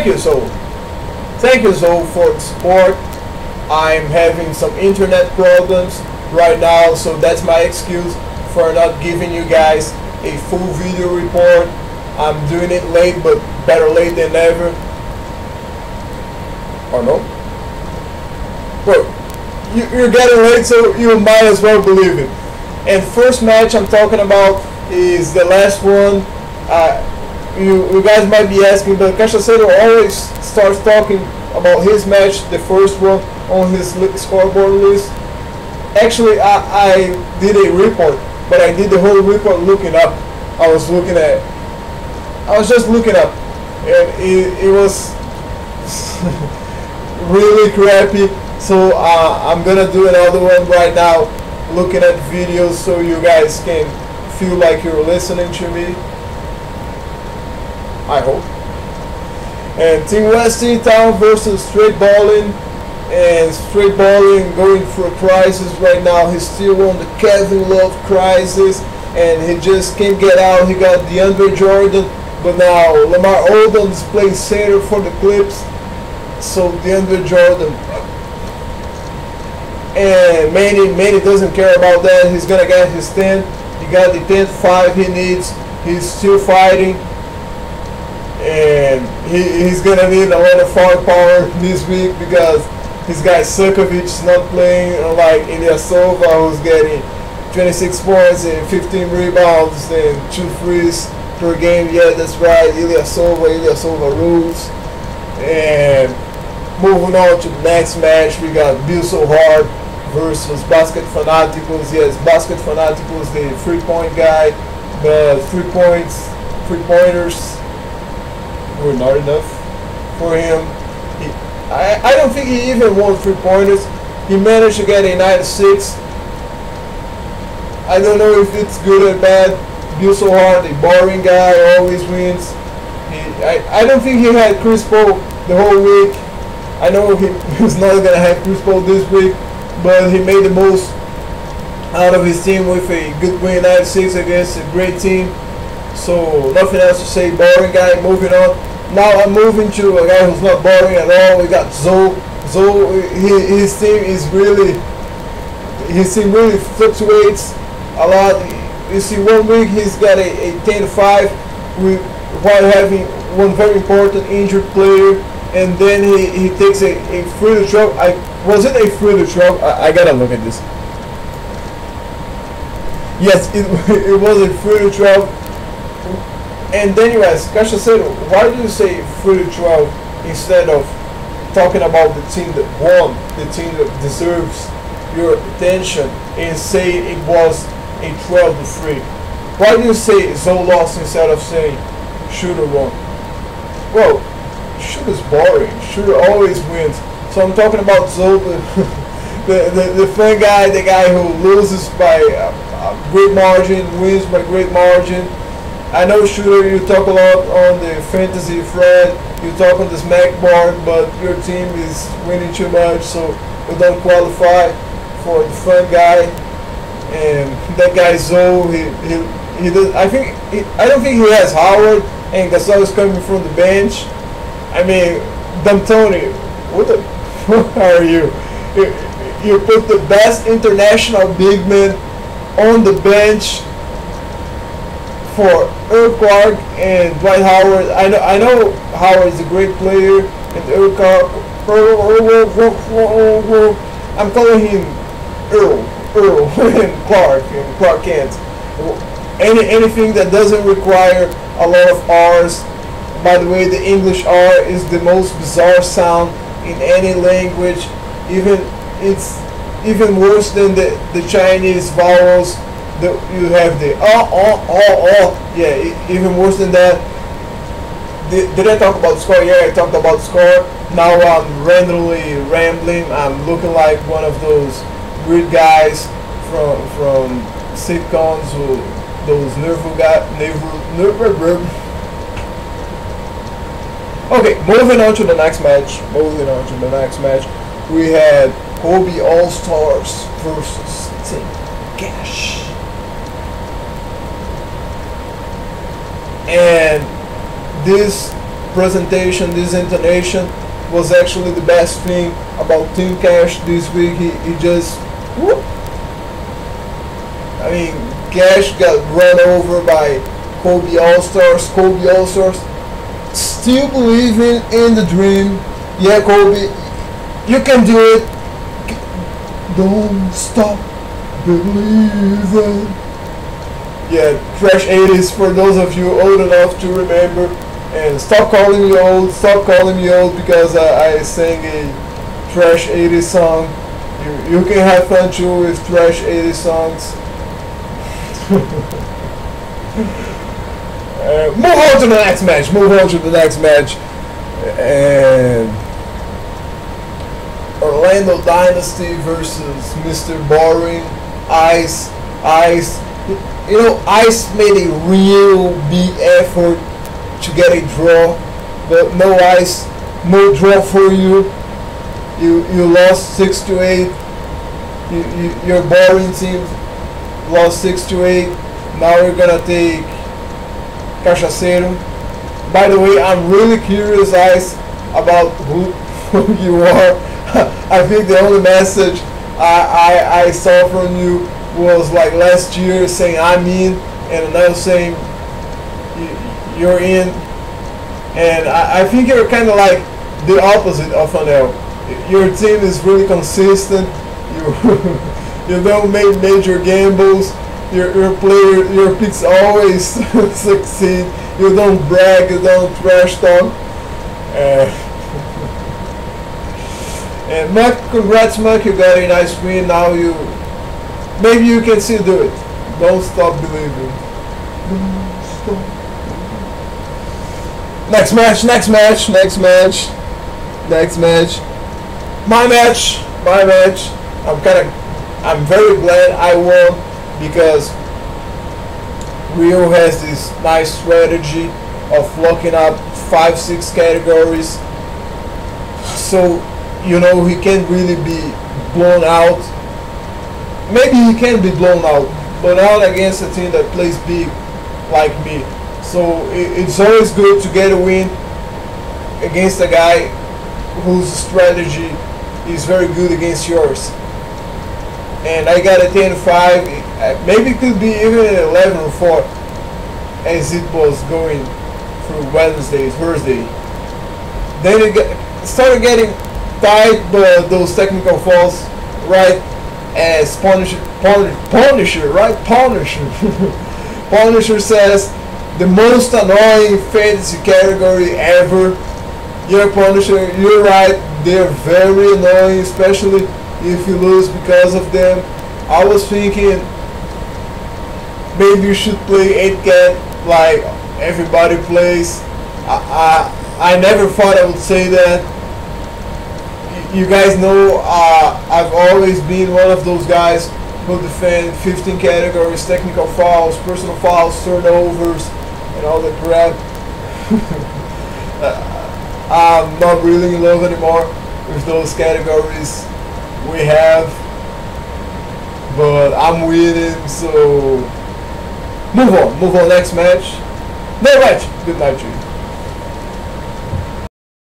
you, Zoe. Thank you, Zoe, for the support. I'm having some internet problems right now, so that's my excuse for not giving you guys a full video report. I'm doing it late, but better late than never. Or no? Well, you're getting late, so you might as well believe it. And first match I'm talking about is the last one. You guys might be asking, but Cachaceiro always starts talking about his match, the first one, on his scoreboard list. Actually, I did a report, but I did the whole report looking up. I was just looking up, and it was really crappy. So I'm gonna do another one right now, looking at videos so you guys can feel like you're listening to me. I hope. And Team West Town versus Straight Ballin', and Straight Ballin' going for a crisis right now. He's still on the Kevin Love crisis, and he just can't get out. He got DeAndre Jordan, but now Lamar Odom is playing center for the Clips, so DeAndre Jordan. And Manny doesn't care about that. He's gonna get his 10. He got the 10th 5 he needs. He's still fighting. And he's gonna need a lot of firepower this week because his guy Sukovic is not playing, unlike Ilyasova, who's getting 26 points and 15 rebounds and 2 threes per game. Yeah, that's right, Ilyasova rules. And moving on to the next match, we got Bill So Hard versus Basket Fanaticals. Yes, Basket Fanaticals, the 3-point guy, but 3-pointers were not enough for him. I don't think he even won 3-pointers. He managed to get a 96. I don't know if it's good or bad. Bill So Hard, a boring guy, always wins. I don't think he had Chris Paul the whole week. I know he's not gonna have Chris Paul this week, but he made the most out of his team with a good win, 96 against a great team. So nothing else to say. Boring guy. Moving on. Now I'm moving to a guy who's not boring at all. We got Zoe. His team really fluctuates a lot. You see, 1 week he's got a 10-5 while having one very important injured player, and then he takes a free to 12. Was it a free to 12? I gotta look at this. Yes, it was a free to 12. And then you ask, Cachaceiro, why do you say free to 12 instead of talking about the team that won, the team that deserves your attention, and say it was a 12-3? Why do you say Zoe lost instead of saying Shooter won? Well, Shooter's boring. Shooter always wins. So I'm talking about Zoe, the fun guy, the guy who loses by a great margin, wins by great margin. I know, Shooter, you talk a lot on the fantasy front, you talk on the smack board, but your team is winning too much, so you don't qualify for the fun guy. And that guy Zoe, he does. I don't think he has Howard, and Gasol is coming from the bench. I mean, D'Antoni, what the fuck are you? You put the best international big man on the bench for Earl Clark and Dwight Howard. I know Howard is a great player, and Earl Clark, I'm calling him Earl and Clark Kent. Anything that doesn't require a lot of R's. By the way, the English R is the most bizarre sound in any language. It's even worse than the Chinese vowels. You have the yeah, even worse than that. Did I talk about score? Yeah, I talked about score. Now I'm randomly rambling. I'm looking like one of those weird guys from sitcoms, who those nervous guys. Okay, moving on to the next match. We had Kobe All Stars versus Team Cash. And this presentation, this intonation was actually the best thing about Team Cash this week. He just, whoop. I mean, Cash got run over by Kobe All-Stars. Kobe All-Stars still believing in the dream. Yeah, Kobe, you can do it. Don't stop believing. Yeah, Trash 80s for those of you old enough to remember. And stop calling me old, because I sang a Trash 80s song. You can have fun too with Trash 80s songs. Move on to the next match. And Orlando Dynasty versus Mr. Boring. Ice. You know, Ice made a real big effort to get a draw, but no Ice, no draw for you. You lost 6-8. Your Boring team lost 6-8. Now we're gonna take Cachaceiro. By the way, I'm really curious, Ice, about who you are. I think the only message I saw from you was like last year saying I'm in, and another saying you're in. And I think you're kind of like the opposite of Anel. Your team is really consistent. You don't make major gambles. Your picks always succeed. You don't brag. You don't trash talk. And Muck, congrats, Muck. You got a nice win. Now maybe you can still do it. Don't stop believing. Don't stop. Next match. My match. I'm very glad I won, because Rio has this nice strategy of locking up 5-6 categories, so you know he can't really be blown out. Maybe he can be blown out, but not against a team that plays big like me. So it's always good to get a win against a guy whose strategy is very good against yours. And I got a 10-5. Maybe it could be even an 11-4 as it was going through Wednesday, Thursday. Then it started getting tight, but those technical falls, right? As Punisher, right? Punisher says, the most annoying fantasy category ever. Yeah, Punisher, you're right. They're very annoying, especially if you lose because of them. I was thinking maybe you should play 8-cat like everybody plays. I never thought I would say that. You guys know I've always been one of those guys who defend 15 categories, technical fouls, personal fouls, turnovers, and all that crap. I'm not really in love anymore with those categories we have, but I'm winning, so move on, next match. Good night to you.